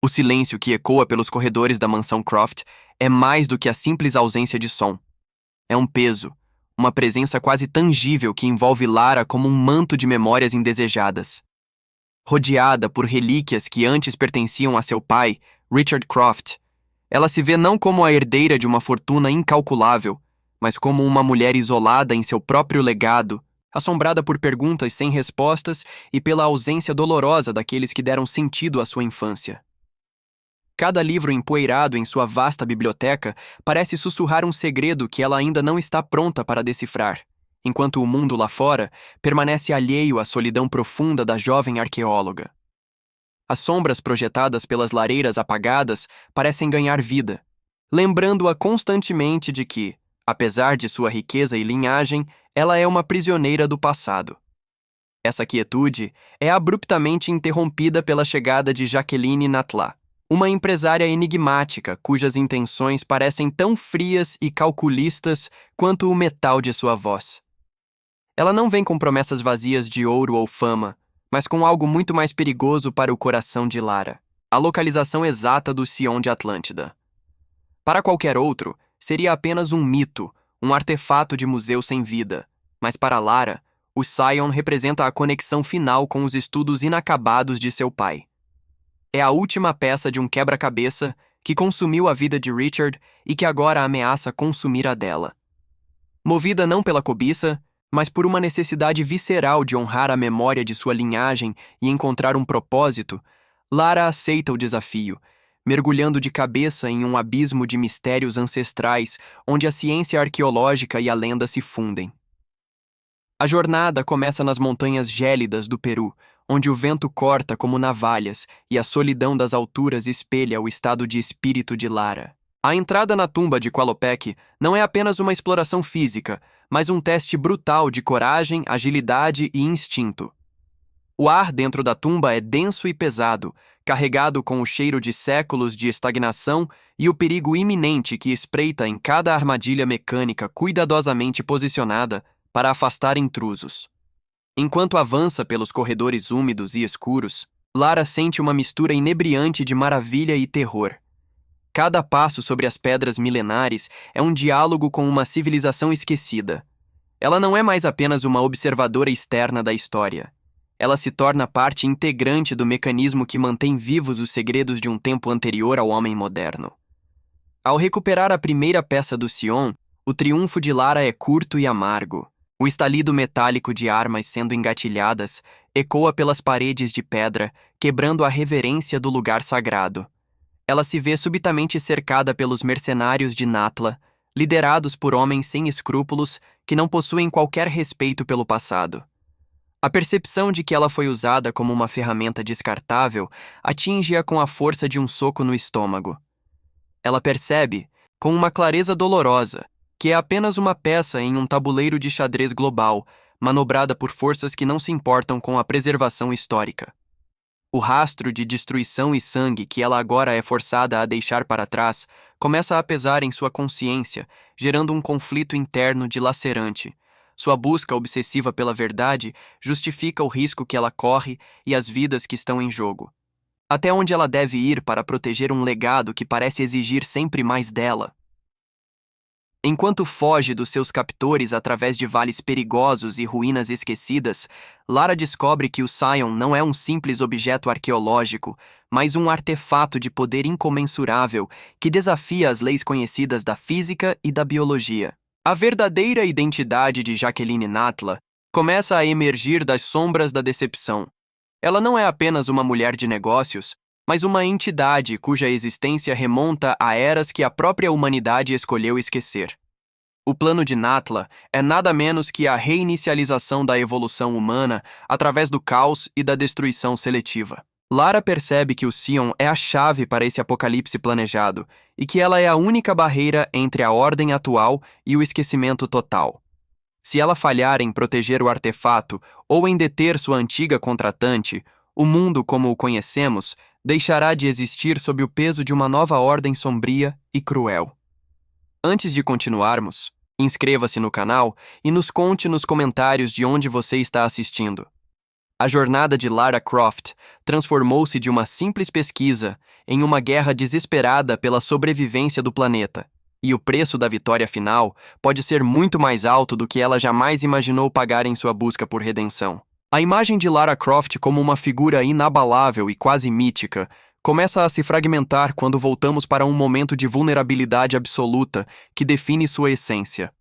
O silêncio que ecoa pelos corredores da mansão Croft é mais do que a simples ausência de som. É um peso, uma presença quase tangível que envolve Lara como um manto de memórias indesejadas. Rodeada por relíquias que antes pertenciam a seu pai, Richard Croft, ela se vê não como a herdeira de uma fortuna incalculável, mas como uma mulher isolada em seu próprio legado, assombrada por perguntas sem respostas e pela ausência dolorosa daqueles que deram sentido à sua infância. Cada livro empoeirado em sua vasta biblioteca parece sussurrar um segredo que ela ainda não está pronta para decifrar, enquanto o mundo lá fora permanece alheio à solidão profunda da jovem arqueóloga. As sombras projetadas pelas lareiras apagadas parecem ganhar vida, lembrando-a constantemente de que, apesar de sua riqueza e linhagem, ela é uma prisioneira do passado. Essa quietude é abruptamente interrompida pela chegada de Jacqueline Natla, uma empresária enigmática cujas intenções parecem tão frias e calculistas quanto o metal de sua voz. Ela não vem com promessas vazias de ouro ou fama, mas com algo muito mais perigoso para o coração de Lara: a localização exata do Scion de Atlântida. Para qualquer outro, seria apenas um mito, um artefato de museu sem vida, mas para Lara, o Scion representa a conexão final com os estudos inacabados de seu pai. É a última peça de um quebra-cabeça que consumiu a vida de Richard e que agora ameaça consumir a dela. Movida não pela cobiça, mas por uma necessidade visceral de honrar a memória de sua linhagem e encontrar um propósito, Lara aceita o desafio, mergulhando de cabeça em um abismo de mistérios ancestrais onde a ciência arqueológica e a lenda se fundem. A jornada começa nas montanhas gélidas do Peru, onde o vento corta como navalhas e a solidão das alturas espelha o estado de espírito de Lara. A entrada na tumba de Qualopec não é apenas uma exploração física, mas um teste brutal de coragem, agilidade e instinto. O ar dentro da tumba é denso e pesado, carregado com o cheiro de séculos de estagnação e o perigo iminente que espreita em cada armadilha mecânica cuidadosamente posicionada para afastar intrusos. Enquanto avança pelos corredores úmidos e escuros, Lara sente uma mistura inebriante de maravilha e terror. Cada passo sobre as pedras milenares é um diálogo com uma civilização esquecida. Ela não é mais apenas uma observadora externa da história. Ela se torna parte integrante do mecanismo que mantém vivos os segredos de um tempo anterior ao homem moderno. Ao recuperar a primeira peça do Scion, o triunfo de Lara é curto e amargo. O estalido metálico de armas sendo engatilhadas ecoa pelas paredes de pedra, quebrando a reverência do lugar sagrado. Ela se vê subitamente cercada pelos mercenários de Natla, liderados por homens sem escrúpulos que não possuem qualquer respeito pelo passado. A percepção de que ela foi usada como uma ferramenta descartável atinge-a com a força de um soco no estômago. Ela percebe, com uma clareza dolorosa, que é apenas uma peça em um tabuleiro de xadrez global, manobrada por forças que não se importam com a preservação histórica. O rastro de destruição e sangue que ela agora é forçada a deixar para trás começa a pesar em sua consciência, gerando um conflito interno dilacerante. Sua busca obsessiva pela verdade justifica o risco que ela corre e as vidas que estão em jogo. Até onde ela deve ir para proteger um legado que parece exigir sempre mais dela? Enquanto foge dos seus captores através de vales perigosos e ruínas esquecidas, Lara descobre que o Scion não é um simples objeto arqueológico, mas um artefato de poder incomensurável que desafia as leis conhecidas da física e da biologia. A verdadeira identidade de Jacqueline Natla começa a emergir das sombras da decepção. Ela não é apenas uma mulher de negócios, mas uma entidade cuja existência remonta a eras que a própria humanidade escolheu esquecer. O plano de Natla é nada menos que a reinicialização da evolução humana através do caos e da destruição seletiva. Lara percebe que o Scion é a chave para esse apocalipse planejado e que ela é a única barreira entre a ordem atual e o esquecimento total. Se ela falhar em proteger o artefato ou em deter sua antiga contratante, o mundo como o conhecemos deixará de existir sob o peso de uma nova ordem sombria e cruel. Antes de continuarmos, inscreva-se no canal e nos conte nos comentários de onde você está assistindo. A jornada de Lara Croft transformou-se de uma simples pesquisa em uma guerra desesperada pela sobrevivência do planeta. E o preço da vitória final pode ser muito mais alto do que ela jamais imaginou pagar em sua busca por redenção. A imagem de Lara Croft como uma figura inabalável e quase mítica começa a se fragmentar quando voltamos para um momento de vulnerabilidade absoluta que define sua essência.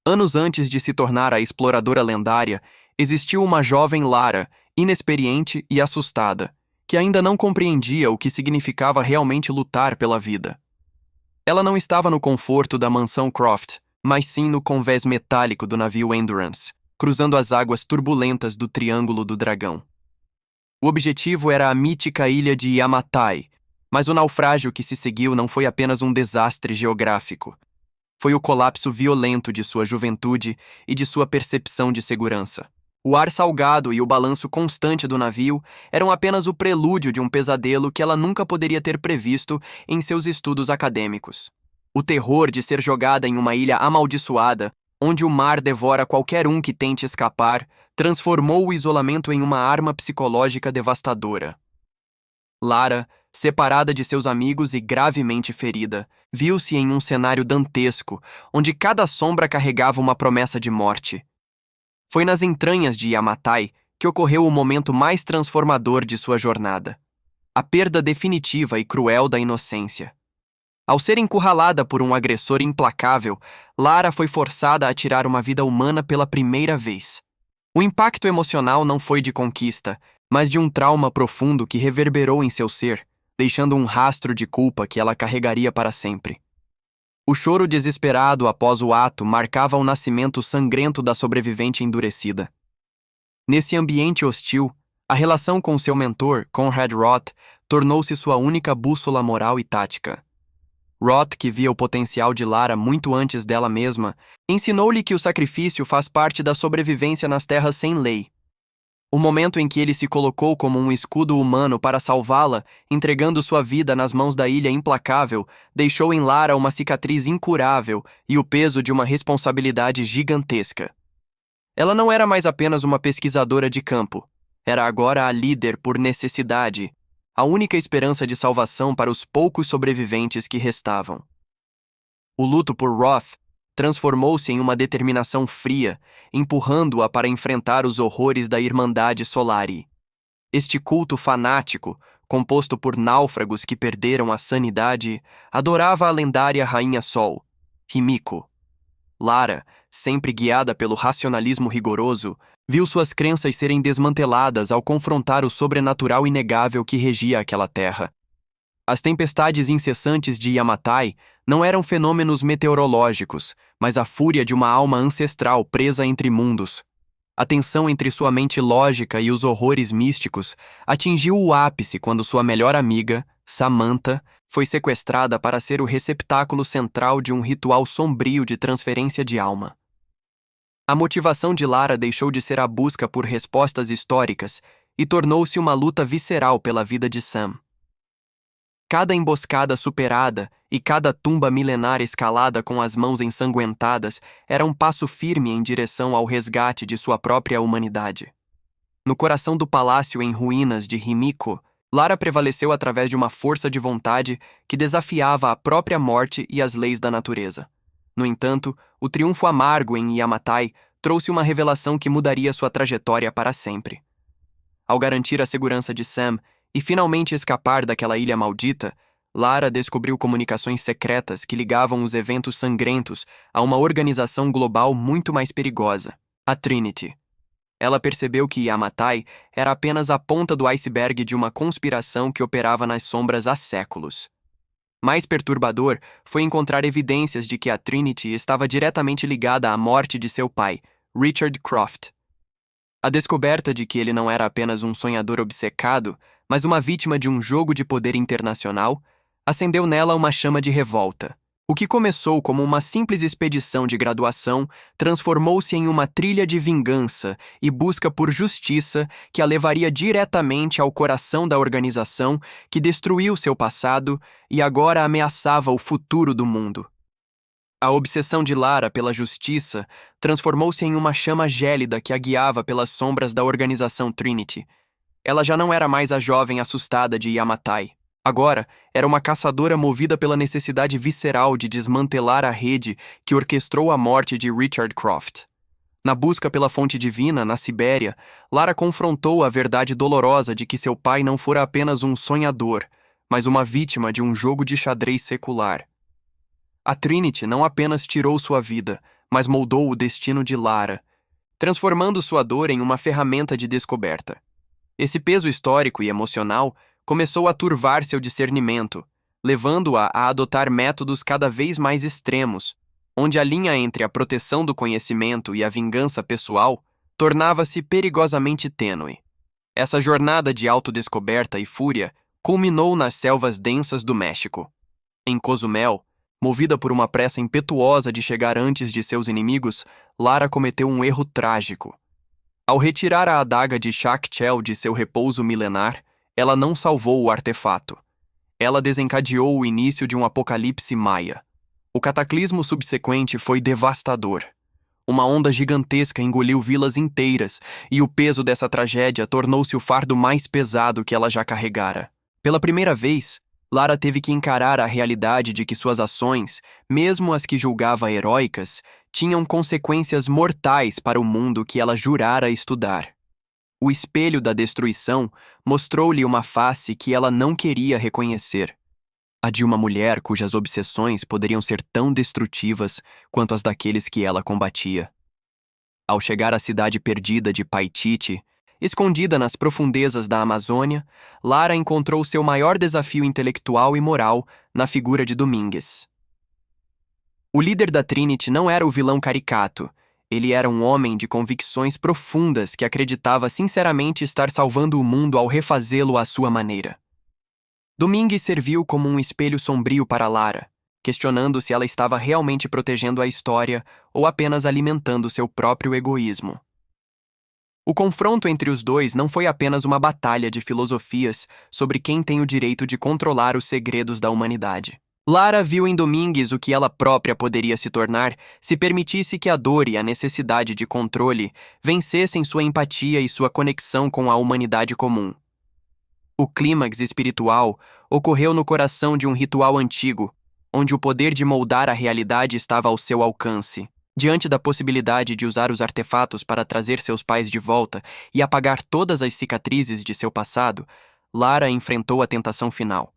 Anos antes de se tornar a exploradora lendária, existiu uma jovem Lara, inexperiente e assustada, que ainda não compreendia o que significava realmente lutar pela vida. Ela não estava no conforto da mansão Croft, mas sim no convés metálico do navio Endurance, cruzando as águas turbulentas do Triângulo do Dragão. O objetivo era a mítica ilha de Yamatai, mas o naufrágio que se seguiu não foi apenas um desastre geográfico. Foi o colapso violento de sua juventude e de sua percepção de segurança. O ar salgado e o balanço constante do navio eram apenas o prelúdio de um pesadelo que ela nunca poderia ter previsto em seus estudos acadêmicos. O terror de ser jogada em uma ilha amaldiçoada, onde o mar devora qualquer um que tente escapar, transformou o isolamento em uma arma psicológica devastadora. Lara, separada de seus amigos e gravemente ferida, viu-se em um cenário dantesco, onde cada sombra carregava uma promessa de morte. Foi nas entranhas de Yamatai que ocorreu o momento mais transformador de sua jornada. A perda definitiva e cruel da inocência. Ao ser encurralada por um agressor implacável, Lara foi forçada a tirar uma vida humana pela primeira vez. O impacto emocional não foi de conquista, mas de um trauma profundo que reverberou em seu ser, deixando um rastro de culpa que ela carregaria para sempre. O choro desesperado após o ato marcava o nascimento sangrento da sobrevivente endurecida. Nesse ambiente hostil, a relação com seu mentor, Conrad Roth, tornou-se sua única bússola moral e tática. Roth, que via o potencial de Lara muito antes dela mesma, ensinou-lhe que o sacrifício faz parte da sobrevivência nas terras sem lei. O momento em que ele se colocou como um escudo humano para salvá-la, entregando sua vida nas mãos da ilha implacável, deixou em Lara uma cicatriz incurável e o peso de uma responsabilidade gigantesca. Ela não era mais apenas uma pesquisadora de campo. Era agora a líder por necessidade, a única esperança de salvação para os poucos sobreviventes que restavam. O luto por Roth transformou-se em uma determinação fria, empurrando-a para enfrentar os horrores da Irmandade Solari. Este culto fanático, composto por náufragos que perderam a sanidade, adorava a lendária Rainha Sol, Himiko. Lara, sempre guiada pelo racionalismo rigoroso, viu suas crenças serem desmanteladas ao confrontar o sobrenatural inegável que regia aquela terra. As tempestades incessantes de Yamatai não eram fenômenos meteorológicos, mas a fúria de uma alma ancestral presa entre mundos. A tensão entre sua mente lógica e os horrores místicos atingiu o ápice quando sua melhor amiga, Samantha, foi sequestrada para ser o receptáculo central de um ritual sombrio de transferência de alma. A motivação de Lara deixou de ser a busca por respostas históricas e tornou-se uma luta visceral pela vida de Sam. Cada emboscada superada e cada tumba milenar escalada com as mãos ensanguentadas era um passo firme em direção ao resgate de sua própria humanidade. No coração do palácio em ruínas de Himiko, Lara prevaleceu através de uma força de vontade que desafiava a própria morte e as leis da natureza. No entanto, o triunfo amargo em Yamatai trouxe uma revelação que mudaria sua trajetória para sempre. Ao garantir a segurança de Sam e finalmente escapar daquela ilha maldita, Lara descobriu comunicações secretas que ligavam os eventos sangrentos a uma organização global muito mais perigosa, a Trinity. Ela percebeu que Yamatai era apenas a ponta do iceberg de uma conspiração que operava nas sombras há séculos. Mais perturbador foi encontrar evidências de que a Trinity estava diretamente ligada à morte de seu pai, Richard Croft. A descoberta de que ele não era apenas um sonhador obcecado, mas uma vítima de um jogo de poder internacional, acendeu nela uma chama de revolta. O que começou como uma simples expedição de graduação transformou-se em uma trilha de vingança e busca por justiça que a levaria diretamente ao coração da organização que destruiu seu passado e agora ameaçava o futuro do mundo. A obsessão de Lara pela justiça transformou-se em uma chama gélida que a guiava pelas sombras da organização Trinity. Ela já não era mais a jovem assustada de Yamatai. Agora, era uma caçadora movida pela necessidade visceral de desmantelar a rede que orquestrou a morte de Richard Croft. Na busca pela fonte divina, na Sibéria, Lara confrontou a verdade dolorosa de que seu pai não fora apenas um sonhador, mas uma vítima de um jogo de xadrez secular. A Trinity não apenas tirou sua vida, mas moldou o destino de Lara, transformando sua dor em uma ferramenta de descoberta. Esse peso histórico e emocional começou a turvar seu discernimento, levando-a a adotar métodos cada vez mais extremos, onde a linha entre a proteção do conhecimento e a vingança pessoal tornava-se perigosamente tênue. Essa jornada de autodescoberta e fúria culminou nas selvas densas do México. Em Cozumel, movida por uma pressa impetuosa de chegar antes de seus inimigos, Lara cometeu um erro trágico. Ao retirar a adaga de Chakchel de seu repouso milenar, ela não salvou o artefato. Ela desencadeou o início de um apocalipse maia. O cataclismo subsequente foi devastador. Uma onda gigantesca engoliu vilas inteiras, e o peso dessa tragédia tornou-se o fardo mais pesado que ela já carregara. Pela primeira vez, Lara teve que encarar a realidade de que suas ações, mesmo as que julgava heróicas, tinham consequências mortais para o mundo que ela jurara estudar. O espelho da destruição mostrou-lhe uma face que ela não queria reconhecer. A de uma mulher cujas obsessões poderiam ser tão destrutivas quanto as daqueles que ela combatia. Ao chegar à cidade perdida de Paititi, escondida nas profundezas da Amazônia, Lara encontrou seu maior desafio intelectual e moral na figura de Domingues. O líder da Trinity não era o vilão caricato. Ele era um homem de convicções profundas que acreditava sinceramente estar salvando o mundo ao refazê-lo à sua maneira. Domingues serviu como um espelho sombrio para Lara, questionando se ela estava realmente protegendo a história ou apenas alimentando seu próprio egoísmo. O confronto entre os dois não foi apenas uma batalha de filosofias sobre quem tem o direito de controlar os segredos da humanidade. Lara viu em Domingues o que ela própria poderia se tornar se permitisse que a dor e a necessidade de controle vencessem sua empatia e sua conexão com a humanidade comum. O clímax espiritual ocorreu no coração de um ritual antigo, onde o poder de moldar a realidade estava ao seu alcance. Diante da possibilidade de usar os artefatos para trazer seus pais de volta e apagar todas as cicatrizes de seu passado, Lara enfrentou a tentação final.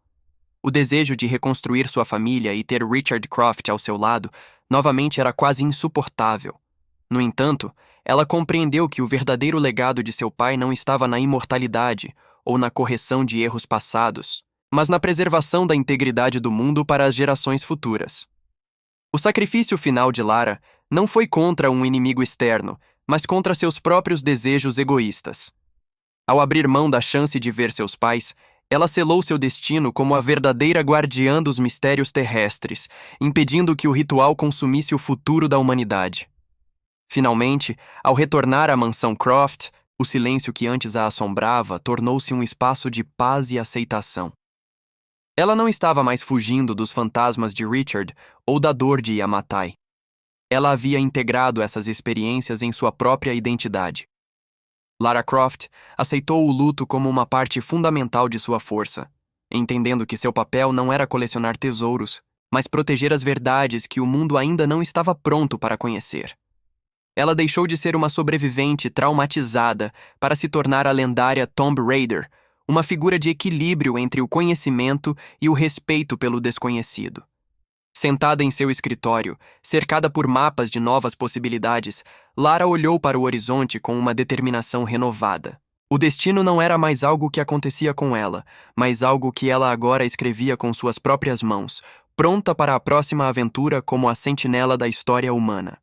O desejo de reconstruir sua família e ter Richard Croft ao seu lado novamente era quase insuportável. No entanto, ela compreendeu que o verdadeiro legado de seu pai não estava na imortalidade ou na correção de erros passados, mas na preservação da integridade do mundo para as gerações futuras. O sacrifício final de Lara não foi contra um inimigo externo, mas contra seus próprios desejos egoístas. Ao abrir mão da chance de ver seus pais, ela selou seu destino como a verdadeira guardiã dos mistérios terrestres, impedindo que o ritual consumisse o futuro da humanidade. Finalmente, ao retornar à mansão Croft, o silêncio que antes a assombrava tornou-se um espaço de paz e aceitação. Ela não estava mais fugindo dos fantasmas de Richard ou da dor de Yamatai. Ela havia integrado essas experiências em sua própria identidade. Lara Croft aceitou o luto como uma parte fundamental de sua força, entendendo que seu papel não era colecionar tesouros, mas proteger as verdades que o mundo ainda não estava pronto para conhecer. Ela deixou de ser uma sobrevivente traumatizada para se tornar a lendária Tomb Raider, uma figura de equilíbrio entre o conhecimento e o respeito pelo desconhecido. Sentada em seu escritório, cercada por mapas de novas possibilidades, Lara olhou para o horizonte com uma determinação renovada. O destino não era mais algo que acontecia com ela, mas algo que ela agora escrevia com suas próprias mãos, pronta para a próxima aventura como a sentinela da história humana.